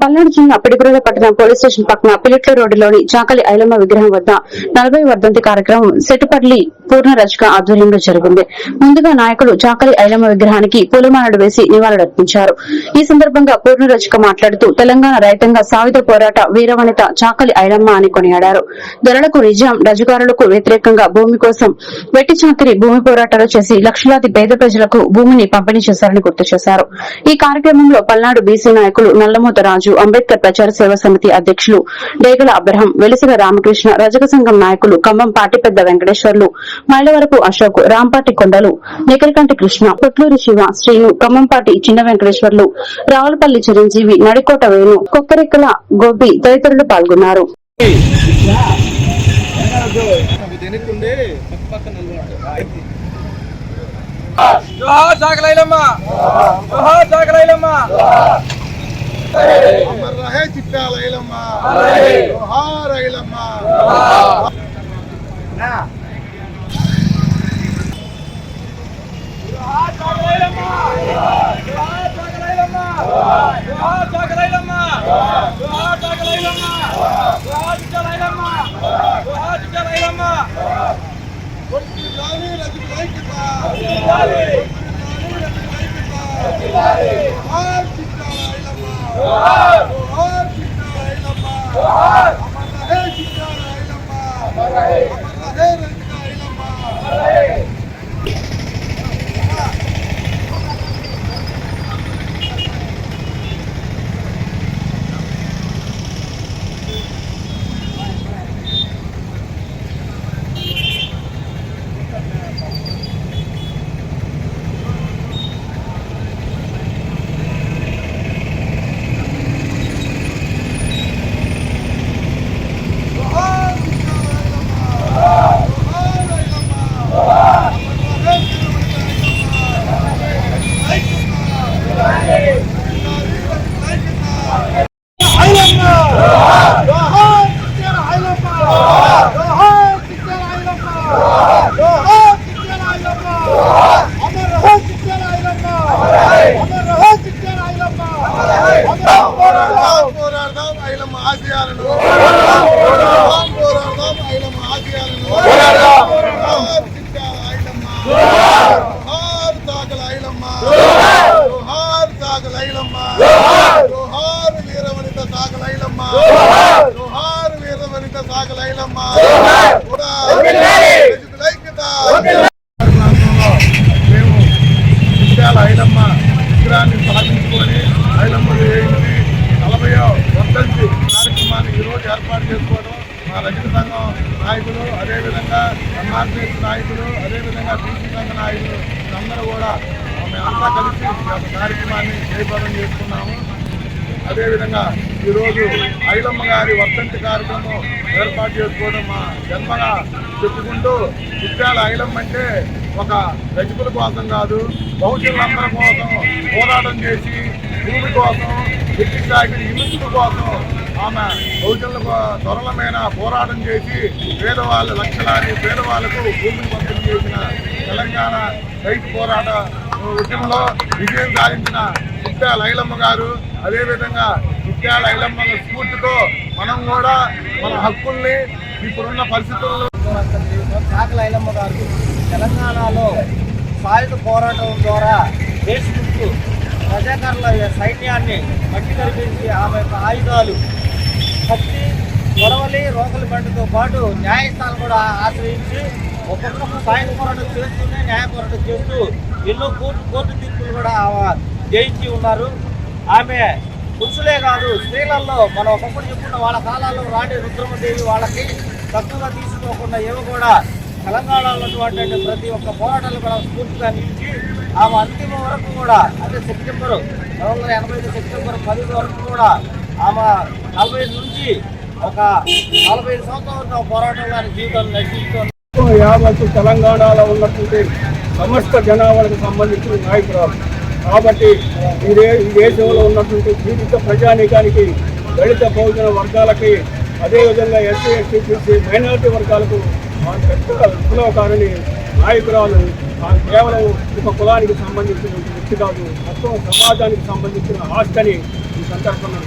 పల్నాడు జిల్లా పిడుగురాళ్ల పట్టణం police station పక్కన పిలిట్ల రోడ్డులోని చాకలి ఐలమ్మ విగ్రహం వద్ద 40వ వర్ధంతి కార్యక్రమం సెట్టుపల్లి పూర్ణరచిక ఆధ్వర్యంలో జరిగింది. ముందుగా నాయకులు చాకలి ఐలమ్మ విగ్రహానికి పూలమాలలు వేసి నివాళులర్పించారు. ఈ సందర్భంగా పూర్ణరచిక మాట్లాడుతూ తెలంగాణ రైతాంగ సాయుధ పోరాట వీరవనిత చాకలి ఐలమ్మ అని కొనియాడారు. దొరలకు నిజాం రజుగారులకు వ్యతిరేకంగా భూమి కోసం వెట్టి చాకిరి భూమి పోరాటాలు చేసి లక్షలాది పేద ప్రజలకు భూమిని పంపిణీ చేశారని గుర్తు చేశారు. ఈ కార్యక్రమంలో పల్నాడు బీసీ నాయకులు నల్లమూత రాజు, అంబేద్కర్ ప్రచార సేవా సమితి అధ్యకులు డేగల అబ్రహం, వెలిసిగ రామకృష్ణ, రజక సంఘం నాయకులు ఖమ్మం పాటిపెద్ద వెంకటేశ్వర్లు, మైలవరపు అశోక్, రాంపాటి కొండలు, నికరికంటి కృష్ణ, పొట్లూరి శివ, శ్రీను, ఖమ్మంపాటి చిన్న వెంకటేశ్వర్లు, రావులపల్లి చిరంజీవి, నడికోట వేణు, కొక్కరెక్కల గోపి తదితరులు పాల్గొన్నారు. జోహార్ చాకలి ఐలమ్మ, జోహార్ చాకలి ఐలమ్మ, అమర్ రహే చిట్టాల ఐలమ్మ, జోహార్ ఐలమ్మ. ఐలమ్మ విగ్రహాన్ని సాధించుకొని ఐలమ్మ 40వ వర్ధంతి కార్యక్రమాన్ని ఈరోజు ఏర్పాటు చేసుకోవడం మా రజక సంఘం నాయకులు, అదేవిధంగా ఎంఆర్పీఎస్ నాయకులు, అదేవిధంగా బీసీ సంఘ నాయకులు అందరూ కూడా మేమంతా కలిసి ఈ కార్యక్రమాన్ని జయప్రదం చేసుకున్నాము. అదేవిధంగా ఈరోజు ఐలమ్మ గారి వర్ధంతి కార్యక్రమం ఏర్పాటు చేసుకోవడం మా జన్మగా చెప్పుకుంటూ, చిట్యాల ఐలమ్మ అంటే ఒక రజకుల కోసం కాదు, బహుజనులందరి కోసం పోరాటం చేసి భూమి కోసం, వెట్టి చాకిరి విముక్తి కోసం ఆమె బహుజనులకు త్వరలమైన పోరాటం చేసి పేదవాళ్ళ లక్షలాది పేదవాళ్లకు భూమిని పంపిణీ చేసిన తెలంగాణ రైతు పోరాట ఉద్యమంలో విజయం సాధించిన చిట్యాల ఐలమ్మ గారు. అదేవిధంగా చిట్యాల ఐలమ్మ స్ఫూర్తితో మనం కూడా మన హక్కుల్ని ఇప్పుడున్న పరిస్థితుల్లో చాకలి ఐలమ్మ గారు తెలంగాణలో సాయుధ పోరాటం ద్వారా దేశముక్తు ప్రజాకారుల సైన్యాన్ని మట్టి కల్పించి ఆమె యొక్క ఆయుధాలు, కత్తి, గొడవలి, రోకల బండితో పాటు న్యాయస్థానం కూడా ఆశ్రయించి ఒక్కొక్క సాయుధ పోరాటం చేస్తూనే న్యాయ పోరాటం చేస్తూ ఎన్నో కోర్టు తీర్పులు కూడా జయించి ఉన్నారు. ఆమె పురుషులే కాదు, స్త్రీలలో మనం ఒకప్పుడు చెప్పుకున్న వాళ్ళ కాలాల్లో రాణి రుద్రమదేవి వాళ్ళకి తక్కువగా తీసుకోకుండా ఏవో కూడా తెలంగాణలో ఉన్నటువంటి ప్రతి ఒక్క పోరాటాలు కూడా స్ఫూర్తిగా నిలిచి ఆమె అంతిమ వరకు కూడా, అంటే సెప్టెంబర్ 1985 సెప్టెంబర్ 10 వరకు కూడా ఆమె 40 నుంచి ఒక 45 సంవత్సరాల పోరాటంలో జీవితాన్ని నడిపిస్తూ యావత్తు తెలంగాణలో ఉన్నటువంటి సమస్త జనాభాలకు సంబంధించిన నాయకురాలు కాబట్టి ఈ దేశంలో ఉన్నటువంటి జీవిత ప్రజానీకానికి, దళిత బహుజన వర్గాలకి, అదేవిధంగా ఎస్సీ ఎస్టీ బీసీ మైనారిటీ వర్గాలకు పెద్ద విప్లవకారుని నాయకురాలు. కేవలం ఒక కులానికి సంబంధించిన వ్యక్తి కాదు, మొత్తం సమాజానికి సంబంధించిన ఆస్తిని ఈ సందర్భంగా